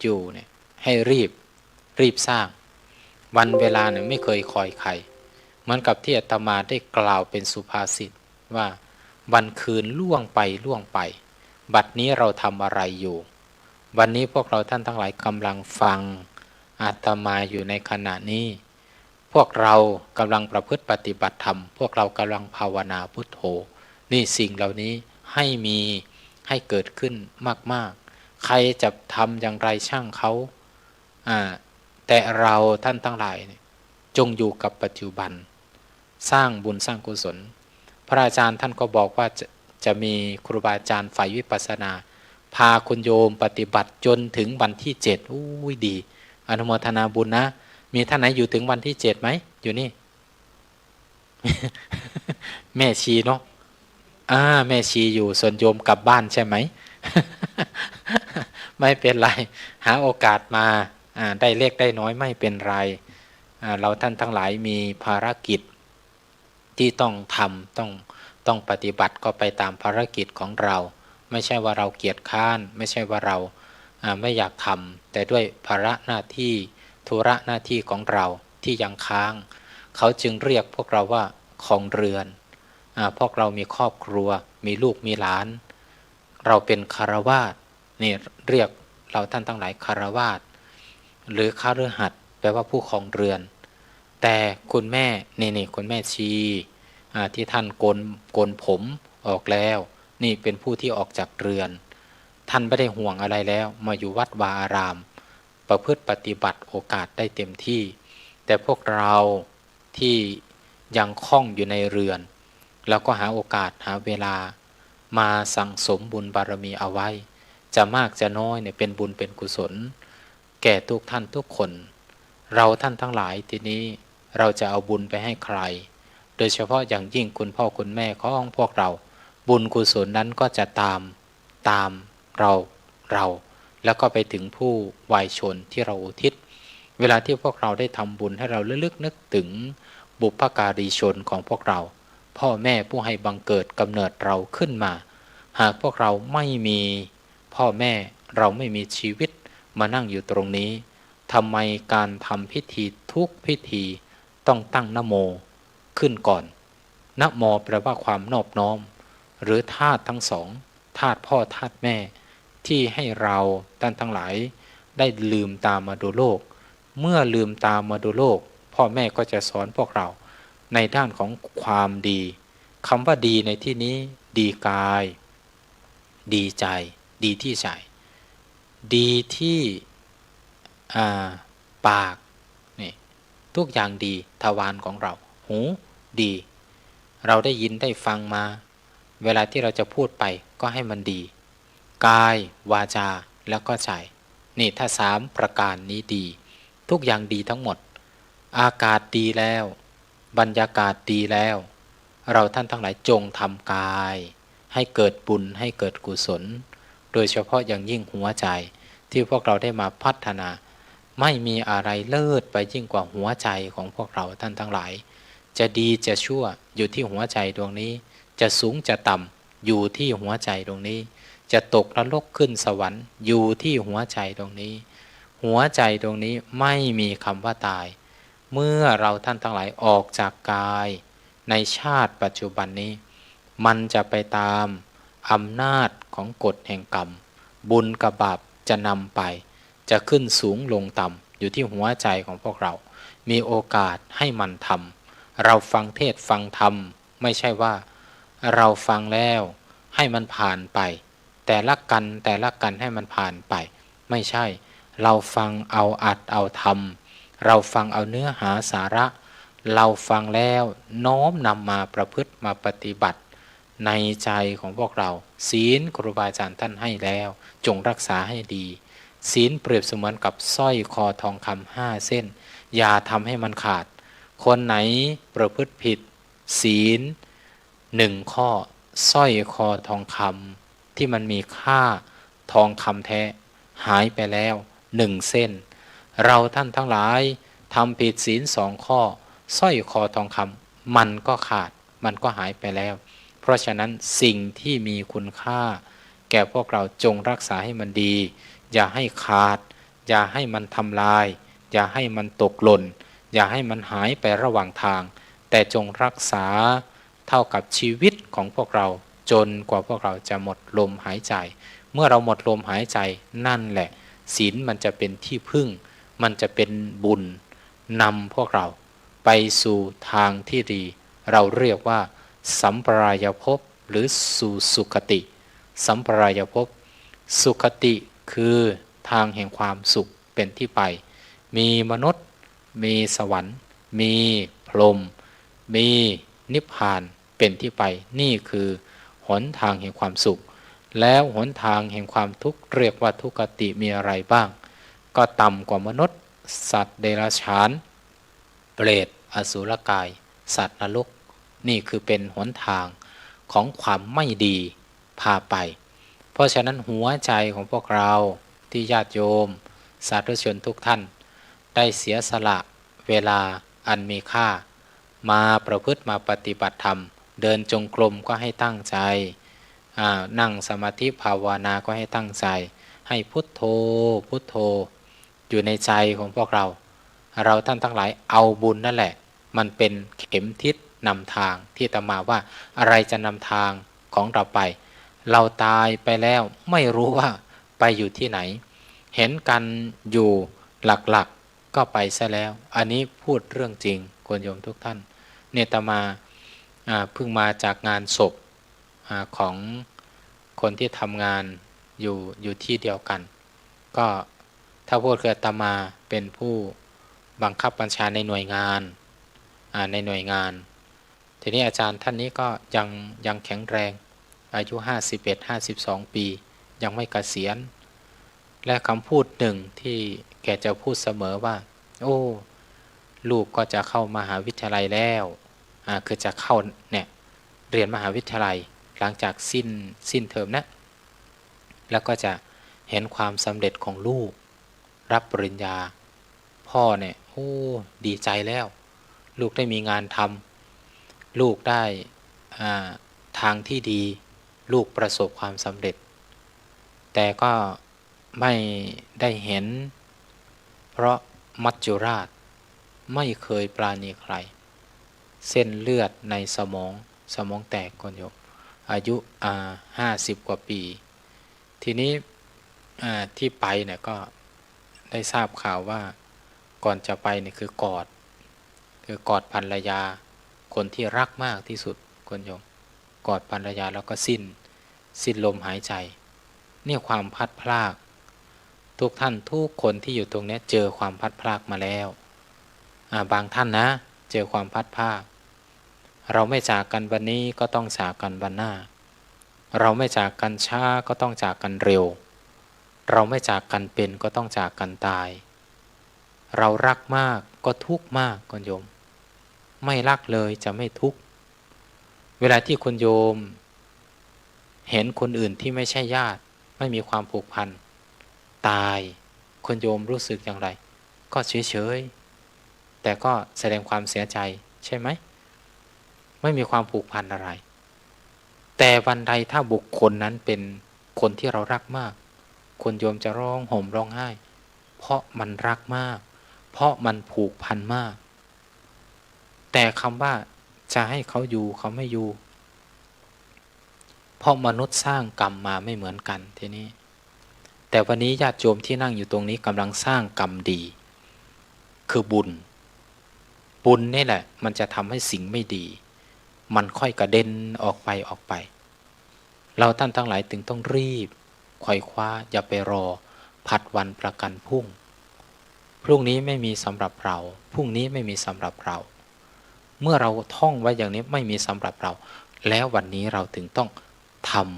อยู่เนี่ยให้รีบสร้างวันเวลาเนี่ยไม่เคยคอยใครเหมือนกับที่อาตมาได้กล่าวเป็นสุภาษิตว่าวันคืนล่วงไปบัดนี้เราทำอะไรอยู่วันนี้พวกเราท่านทั้งหลายกำลังฟังอาตมาอยู่ในขณะนี้พวกเรากำลังประพฤติปฏิบัติธรรมพวกเรากำลังภาวนาพุทโธนี่สิ่งเหล่านี้ให้เกิดขึ้นมากๆใครจะทำอย่างไรช่างเขาแต่เราท่านทั้งหลายจงอยู่กับปัจจุบันสร้างบุญสร้างกุศลพระอาจารย์ท่านก็บอกว่าจะมีครูบาอาจารย์ฝ่ายวิปัสสนาพาคุณโยมปฏิบัติจนถึงวันที่7อุ้ยดีอนุโมทนาบุญนะมีท่านไหนอยู่ถึงวันที่7ไหมอยู่นี่ แม่ชีเนาะแม่ชีอยู่ส่วนโยมกลับบ้านใช่ไหม ไม่เป็นไรหาโอกาสมาได้เล็กได้น้อยไม่เป็นไรเราท่านทั้งหลายมีภารกิจที่ต้องทำต้องปฏิบัติก็ไปตามภารกิจของเราไม่ใช่ว่าเราเกียจค้านไม่ใช่ว่าเราไม่อยากทำแต่ด้วยภาระหน้าที่ธุระหน้าที่ของเราที่ยังค้างเขาจึงเรียกพวกเราว่าครองเรือนพวกเรามีครอบครัวมีลูกมีหลานเราเป็นคฤหัสถ์นี่เรียกเราท่านทั้งหลายคฤหัสถ์หรือคฤหัสถ์แปลว่าผู้ครองเรือนแต่คุณแม่นี่คุณแม่ชีที่ท่านโกนผมออกแล้วนี่เป็นผู้ที่ออกจากเรือนท่านไม่ได้ห่วงอะไรแล้วมาอยู่วัดวาอารามประพฤติปฏิบัติโอกาสได้เต็มที่แต่พวกเราที่ยังคล้องอยู่ในเรือนแล้วก็หาโอกาสหาเวลามาสั่งสมบุญบารมีเอาไว้จะมากจะน้อยเนี่ยเป็นบุญเป็นกุศลแก่ทุกท่านทุกคนเราท่านทั้งหลายทีนี้เราจะเอาบุญไปให้ใครโดยเฉพาะอย่างยิ่งคุณพ่อคุณแม่ของพวกเราบุญกุศลนั้นก็จะตามเราแล้วก็ไปถึงผู้วายชนที่เราอุทิศเวลาที่พวกเราได้ทำบุญให้เราระลึกนึกถึงบุพการีชนของพวกเราพ่อแม่ผู้ให้บังเกิดกำเนิดเราขึ้นมาหากพวกเราไม่มีพ่อแม่เราไม่มีชีวิตมานั่งอยู่ตรงนี้ทำไมการทำพิธีทุกพิธีต้องตั้งนะโมขึ้นก่อนนะโมแปลว่าความนอบน้อมหรือธาตุทั้งสองธาตุพ่อธาตุแม่ที่ให้เราท่านทั้งหลายได้ลืมตามาดูโลกเมื่อลืมตามาดูโลกพ่อแม่ก็จะสอนพวกเราในด้านของความดีคำว่าดีในที่นี้ดีกายดีใจดีที่ใจดีที่ปากนี่ทุกอย่างดีทวารของเราหูดีเราได้ยินได้ฟังมาเวลาที่เราจะพูดไปก็ให้มันดีกายวาจาแล้วก็ใจนี่ถ้า3ประการนี้ดีทุกอย่างดีทั้งหมดอากาศดีแล้วบรรยากาศดีแล้วเราท่านทั้งหลายจงทำกายให้เกิดบุญให้เกิดกุศลโดยเฉพาะอย่างยิ่งหัวใจที่พวกเราได้มาพัฒนาไม่มีอะไรเลิศไปยิ่งกว่าหัวใจของพวกเราท่านทั้งหลายจะดีจะชั่วอยู่ที่หัวใจดวงนี้จะสูงจะต่ำอยู่ที่หัวใจดวงนี้จะตกนรกขึ้นสวรรค์อยู่ที่หัวใจดวงนี้หัวใจดวงนี้ไม่มีคำว่าตายเมื่อเราท่านทั้งหลายออกจากกายในชาติปัจจุบันนี้มันจะไปตามอำนาจของกฎแห่งกรรมบุญกับบาปจะนำไปจะขึ้นสูงลงต่ำอยู่ที่หัวใจของพวกเรามีโอกาสให้มันทำเราฟังเทศฟังธรรมไม่ใช่ว่าเราฟังแล้วให้มันผ่านไปแต่ละกันให้มันผ่านไปไม่ใช่เราฟังเอาอัดเอาทำเราฟังเอาเนื้อหาสาระเราฟังแล้วน้อมนำมาประพฤติมาปฏิบัติในใจของพวกเราศีลครูบาอาจารย์ท่านให้แล้วจงรักษาให้ดีศีลเปรียบเสมือนกับสร้อยคอทองคำ5 เส้นอย่าทำให้มันขาดคนไหนประพฤติผิดศีล1 ข้อสร้อยคอทองคำที่มันมีค่าทองคำแท้หายไปแล้ว1 เส้นเราท่านทั้งหลายทำผิดศีล2 ข้อสร้อยคอทองคำมันก็ขาดมันก็หายไปแล้วเพราะฉะนั้นสิ่งที่มีคุณค่าแก่พวกเราจงรักษาให้มันดีอย่าให้ขาด อย่าให้มันทำลายอย่าให้มันตกหล่นอย่าให้มันหายไประหว่างทางแต่จงรักษาเท่ากับชีวิตของพวกเราจนกว่าพวกเราจะหมดลมหายใจเมื่อเราหมดลมหายใจนั่นแหละศีลมันจะเป็นที่พึ่งมันจะเป็นบุญนำพวกเราไปสู่ทางที่ดีเราเรียกว่าสัมปรายภพหรือสู่สุคติสัมปรายภพสุคติคือทางแห่งความสุขเป็นที่ไปมีมนุษย์มีสวรรค์มีพรหมมีนิพพานเป็นที่ไปนี่คือหนทางแห่งความสุขแล้วหนทางแห่งความทุกข์เรียกว่าทุกขติมีอะไรบ้างก็ต่ำกว่ามนุษย์สัตว์เดรัจฉานเปรตอสุรกายสัตว์นรกนี่คือเป็นหนทางของความไม่ดีพาไปเพราะฉะนั้นหัวใจของพวกเราที่ญาติโยมสาธุชนทุกท่านได้เสียสละเวลาอันมีค่ามาประพฤติมาปฏิบัติธรรมเดินจงกรมก็ให้ตั้งใจนั่งสมาธิภาวนาก็ให้ตั้งใจให้พุทโธพุทโธอยู่ในใจของพวกเราท่านทั้งหลายเอาบุญนั่นแหละมันเป็นเข็มทิศนำทางที่อาตมาว่าอะไรจะนำทางของเราไปเราตายไปแล้วไม่รู้ว่าไปอยู่ที่ไหนเห็นกันอยู่หลักๆก็ไปซะแล้วอันนี้พูดเรื่องจริงคุณโยมทุกท่านเนี่ยอาตมาเพิ่งมาจากงานศพของคนที่ทำงานอยู่ที่เดียวกันก็ถ้าพูดคืออาตมาเป็นผู้บังคับบัญชาในหน่วยงานทีนี้อาจารย์ท่านนี้ก็ยังแข็งแรงอายุ51-52 ปียังไม่เกษียณและคำพูดหนึ่งที่แกจะพูดเสมอว่าโอ้ลูกก็จะเข้ามหาวิทยาลัยแล้วคือจะเข้าเนี่ยเรียนมหาวิทยาลัยหลังจากสิ้นเทอมนะแล้วก็จะเห็นความสำเร็จของลูกรับปริญญาพ่อเนี่ยโอ้ดีใจแล้วลูกได้มีงานทำลูกได้ทางที่ดีลูกประสบความสำเร็จแต่ก็ไม่ได้เห็นเพราะมัจจุราชไม่เคยปราณีใครเส้นเลือดในสมองแตกคนโยมอายุ50 กว่าปีทีนี้ที่ไปเนี่ยก็ได้ทราบข่าวว่าก่อนจะไปเนี่ยคือกอดภรรยาคนที่รักมากที่สุดคนโยมกอดภรรยาแล้วก็สิ้นลมหายใจนี่ความพัดพรากทุกท่านทุกคนที่อยู่ตรงนี้เจอความพัดพรากมาแล้วบางท่านนะเจอความพัดพรากเราไม่จากกันวันนี้ก็ต้องจากกันวันหน้าเราไม่จากกันช้าก็ต้องจากกันเร็วเราไม่จากกันเป็นก็ต้องจากกันตายเรารักมากก็ทุกข์มากคุณโยมไม่รักเลยจะไม่ทุกข์เวลาที่คุณโยมเห็นคนอื่นที่ไม่ใช่ญาติไม่มีความผูกพันตายคุณโยมรู้สึกอย่างไรก็เฉยๆแต่ก็แสดงความเสียใจใช่ไหมไม่มีความผูกพันอะไรแต่วันใดถ้าบุคคลนั้นเป็นคนที่เรารักมากคุณโยมจะร้องห่มร้องไห้เพราะมันรักมากเพราะมันผูกพันมากแต่คำว่าจะให้เขาอยู่เขาไม่อยู่เพราะมนุษย์สร้างกรรมมาไม่เหมือนกันทีนี้แต่วันนี้ญาติโยมที่นั่งอยู่ตรงนี้กำลังสร้างกรรมดีคือบุญนี่แหละมันจะทำให้สิ่งไม่ดีมันค่อยกระเด็นออกไปเราท่านทั้งหลายถึงต้องรีบไขว่คว้าอย่าไปรอผัดวันประกันพรุ่งนี้ไม่มีสำหรับเราพรุ่งนี้ไม่มีสำหรับเราเมื่อเราท่องไว้อย่างนี้ไม่มีสำหรับเราแล้ววันนี้เราถึงต้องทำ